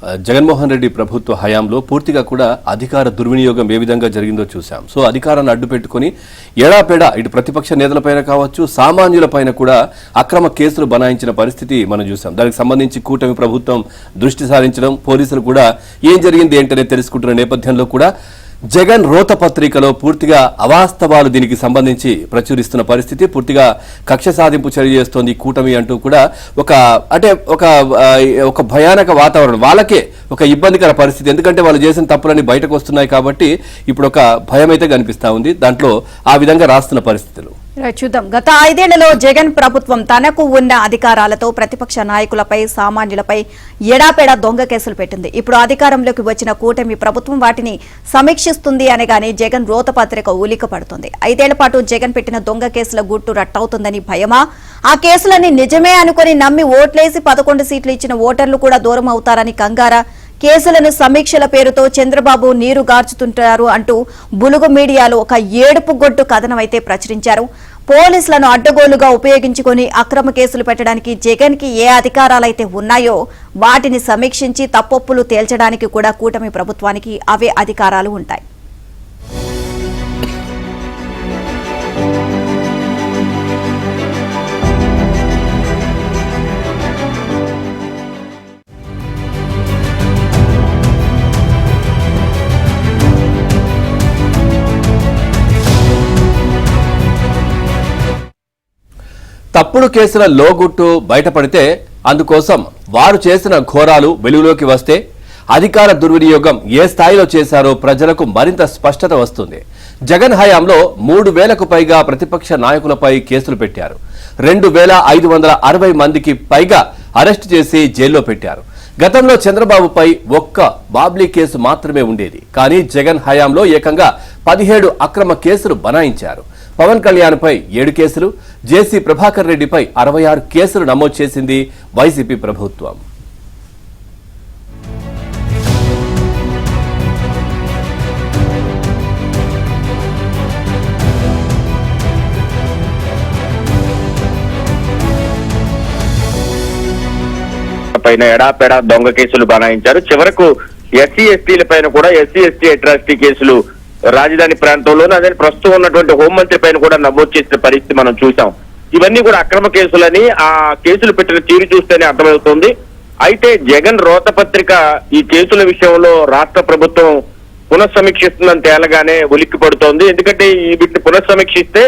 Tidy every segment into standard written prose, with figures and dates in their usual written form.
జగన్మోహన్ రెడ్డి ప్రభుత్వ హయాంలో పూర్తిగా కూడా అధికార దుర్వినియోగం ఏ విధంగా జరిగిందో చూశాం. సో అధికారాన్ని అడ్డు పెట్టుకుని ఎడాపెడా ఇటు ప్రతిపక్ష నేతలపైన కావచ్చు, సామాన్యులపైన కూడా అక్రమ కేసులు బనాయించిన పరిస్థితి మనం చూసాం. దానికి సంబంధించి కూటమి ప్రభుత్వం దృష్టి సారించడం, పోలీసులు కూడా ఏం జరిగింది ఏంటనే తెలుసుకుంటున్న నేపథ్యంలో కూడా జగన్ రోత పత్రికలో పూర్తిగా అవాస్తవాలు దీనికి సంబంధించి ప్రచురిస్తున్న పరిస్థితి, పూర్తిగా కక్ష సాధింపు చర్య చేస్తోంది కూటమి అంటూ కూడా ఒక భయానక వాతావరణం, వాళ్ళకే ఒక ఇబ్బందికర పరిస్థితి. ఎందుకంటే వాళ్ళు చేసిన తప్పులన్నీ బయటకు వస్తున్నాయి కాబట్టి ఇప్పుడు ఒక భయం అయితే కనిపిస్తా ఉంది. దాంట్లో ఆ విధంగా రాస్తున్న పరిస్థితులు చూద్దాం. గత 5 ఏళ్లలో జగన్ ప్రభుత్వం తనకు ఉన్న అధికారాలతో ప్రతిపక్ష నాయకులపై, సామాన్యులపై ఎడాపెడా దొంగ కేసులు పెట్టింది. ఇప్పుడు అధికారంలోకి వచ్చిన కూటమి ప్రభుత్వం వాటిని సమీక్షిస్తుంది అనగానే జగన్ రోత పత్రిక ఉలిక పడుతుంది. 5 ఏళ్ల పాటు జగన్ పెట్టిన దొంగ కేసుల గుట్టు రట్టవుతుందని భయమా? ఆ కేసులన్నీ నిజమే అనుకుని నమ్మి ఓట్లేసి 11 సీట్లు ఇచ్చిన ఓటర్లు కూడా దూరం అవుతారని కంగారా? కేసులను సమీక్షల పేరుతో చంద్రబాబు నీరు గార్చుతుంటారు అంటూ బులుగు మీడియాలో ఒక ఏడుపు గొట్టు కథనం అయితే ప్రచురించారు. పోలీసులను అడ్డగోలుగా ఉపయోగించుకొని అక్రమ కేసులు పెట్టడానికి జగన్ కి ఏ అధికారాలైతే ఉన్నాయో వాటిని సమీక్షించి తప్పొప్పులు తేల్చడానికి కూడా కూటమి ప్రభుత్వానికి అవే అధికారాలు ఉంటాయి. తప్పుడు కేసుల లోగుట్టు బయటపడితే, అందుకోసం వారు చేసిన ఘోరాలు వెలుగులోకి వస్తే, అధికార దుర్వినియోగం ఏ స్థాయిలో చేశారో ప్రజలకు మరింత స్పష్టత వస్తుంది. జగన్ హయాంలో 3000కు పైగా ప్రతిపక్ష నాయకులపై కేసులు పెట్టారు. 2560 మందికి పైగా అరెస్టు చేసి జైల్లో పెట్టారు. గతంలో చంద్రబాబుపై ఒక్క బాబ్లీ కేసు మాత్రమే ఉండేది. కానీ జగన్ హయాంలో ఏకంగా 17 అక్రమ కేసులు బనాయించారు. పవన్ కళ్యాణ్ పై 7 కేసులు, జేసీ ప్రభాకర్ రెడ్డిపై 66 కేసులు నమోదు చేసింది వైసీపీ ప్రభుత్వం. పైన ఎడాపెడా దొంగ కేసులు బనాయించారు. చివరకు ఎస్సీ ఎస్టీల పైన కూడా ఎస్సీ ఎస్టీ అట్రాసిటీ కేసులు రాజధాని ప్రాంతంలోనూ, అదే ప్రస్తుతం ఉన్నటువంటి హోంమంత్రి పైన కూడా నమోదు చేసిన పరిస్థితి మనం చూసాం. ఇవన్నీ కూడా అక్రమ కేసులని ఆ కేసులు పెట్టిన తీరు చూస్తేనే అర్థమవుతుంది. అయితే జగన్ రోత పత్రిక ఈ కేసుల విషయంలో రాష్ట్ర ప్రభుత్వం పునఃసమీక్షిస్తుందని తేలగానే ఉలిక్కి పడుతోంది. ఎందుకంటే వీటిని పునఃసమీక్షిస్తే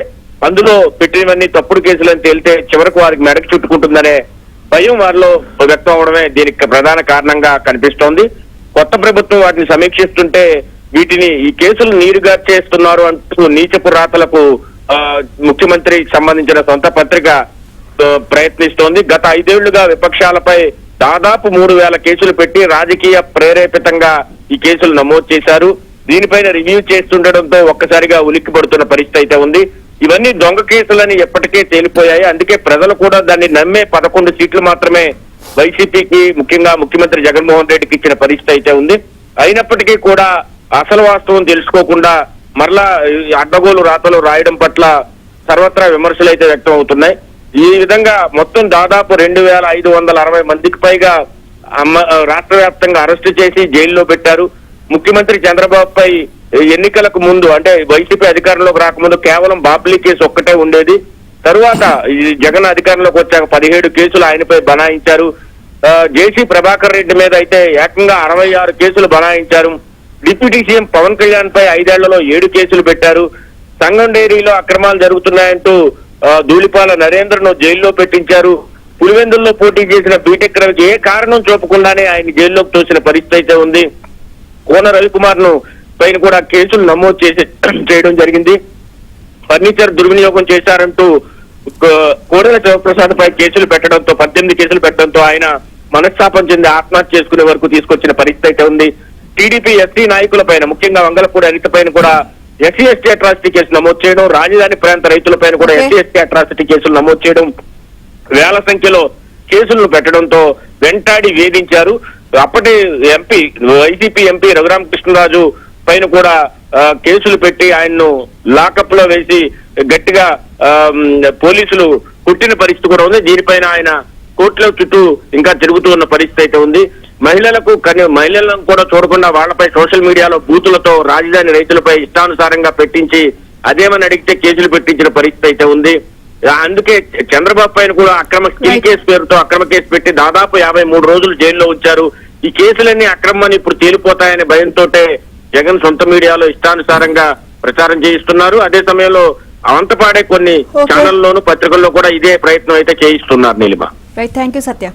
అందులో పెట్టినవన్నీ తప్పుడు కేసులని తేలితే చివరకు వారికి మెడకు చుట్టుకుంటుందనే భయం వారిలో వ్యక్తం అవడమే దీనికి ప్రధాన కారణంగా కనిపిస్తోంది. కొత్త ప్రభుత్వం వాటిని సమీక్షిస్తుంటే వీటిని ఈ కేసులు నీరుగా చేస్తున్నారు అంటూ నీచపు రాతలకు ముఖ్యమంత్రికి సంబంధించిన సొంత పత్రిక ప్రయత్నిస్తోంది. గత 5 ఏళ్లుగా విపక్షాలపై దాదాపు 3000 కేసులు పెట్టి రాజకీయ ప్రేరేపితంగా ఈ కేసులు నమోదు చేశారు. దీనిపైన రివ్యూ చేస్తుండటంతో ఒక్కసారిగా ఉలిక్కి పడుతున్న పరిస్థితి అయితే ఉంది. ఇవన్నీ దొంగ కేసులని ఎప్పటికే తేలిపోయాయి. అందుకే ప్రజలు కూడా దాన్ని నమ్మే 11 సీట్లు మాత్రమే వైసీపీకి, ముఖ్యంగా ముఖ్యమంత్రి జగన్మోహన్ రెడ్డికి ఇచ్చిన పరిస్థితి అయితే ఉంది. అయినప్పటికీ కూడా అసలు వాస్తవం తెలుసుకోకుండా మరలా అడ్డగోలు రాతలు రాయడం పట్ల సర్వత్రా విమర్శలు అయితే వ్యక్తం అవుతున్నాయి. ఈ విధంగా మొత్తం దాదాపు 2560 మందికి పైగా రాష్ట్ర వ్యాప్తంగా అరెస్టు చేసి జైల్లో పెట్టారు. ముఖ్యమంత్రి చంద్రబాబుపై ఎన్నికలకు ముందు, అంటే వైసీపీ అధికారంలోకి రాకముందు కేవలం బాబ్లీ కేసు ఒక్కటే ఉండేది. తరువాత జగన్ అధికారంలోకి వచ్చాక 17 కేసులు ఆయనపై బనాయించారు. జేసీ ప్రభాకర్ రెడ్డి మీద అయితే ఏకంగా 66 కేసులు బనాయించారు. డిప్యూటీ సీఎం పవన్ కళ్యాణ్ పై 5 ఏళ్లలో 7 కేసులు పెట్టారు. సంగం డైరీలో అక్రమాలు జరుగుతున్నాయంటూ ధూళిపాల నరేంద్రను జైల్లో పెట్టించారు. పులివెందుల్లో పోటీ చేసిన బీటెక్ రవికి ఏ కారణం చూపకుండానే ఆయన జైల్లోకి తోసిన పరిస్థితి అయితే ఉంది. కోన రవికుమార్ ను పైన కూడా కేసులు నమోదు చేయడం జరిగింది. ఫర్నిచర్ దుర్వినియోగం చేశారంటూ కోడెల శివప్రసాద్ పై కేసులు పెట్టడంతో 18 కేసులు పెట్టడంతో ఆయన మనస్తాపం చెంది ఆత్మహత్య చేసుకునే వరకు తీసుకొచ్చిన పరిస్థితి అయితే ఉంది. టీడీపీ ఎస్సీ నాయకుల పైన, ముఖ్యంగా వంగలపూడి అనిత పైన కూడా ఎస్సీ ఎస్టీ అట్రాసిటీ కేసు నమోదు చేయడం, రాజధాని ప్రాంత రైతుల పైన కూడా ఎస్సీ ఎస్టీ అట్రాసిటీ కేసులు నమోదు చేయడం, వేల సంఖ్యలో కేసులను పెట్టడంతో వెంటాడి వేధించారు. అప్పటి ఎంపీ, వైసీపీ ఎంపీ రఘురామకృష్ణరాజు పైన కూడా కేసులు పెట్టి ఆయన్ను లాకప్ లో వేసి గట్టిగా పోలీసులు కొట్టిన పరిస్థితి కూడా ఉంది. దీనిపైన ఆయన కోర్టుల చుట్టూ ఇంకా తిరుగుతూ ఉన్న పరిస్థితి అయితే ఉంది. మహిళలను కూడా చూడకుండా వాళ్ళపై సోషల్ మీడియాలో బూతులతో రాజధాని రైతులపై ఇష్టానుసారంగా పెట్టించి అదేమని అడిగితే కేసులు పెట్టించిన పరిస్థితి అయితే ఉంది. అందుకే చంద్రబాబు పైన కూడా అక్రమ స్కిల్ కేసు పేరుతో అక్రమ కేసు పెట్టి దాదాపు 53 రోజులు జైల్లో ఉంచారు. ఈ కేసులన్నీ అక్రమని ఇప్పుడు తేలిపోతాయనే భయంతో జగన్ సొంత మీడియాలో ఇష్టానుసారంగా ప్రచారం చేయిస్తున్నారు. అదే సమయంలో అవంతపాడే కొన్ని ఛానల్లోను పత్రికల్లో కూడా ఇదే ప్రయత్నం అయితే చేయిస్తున్నారు. Neelima, right, thank you Satya.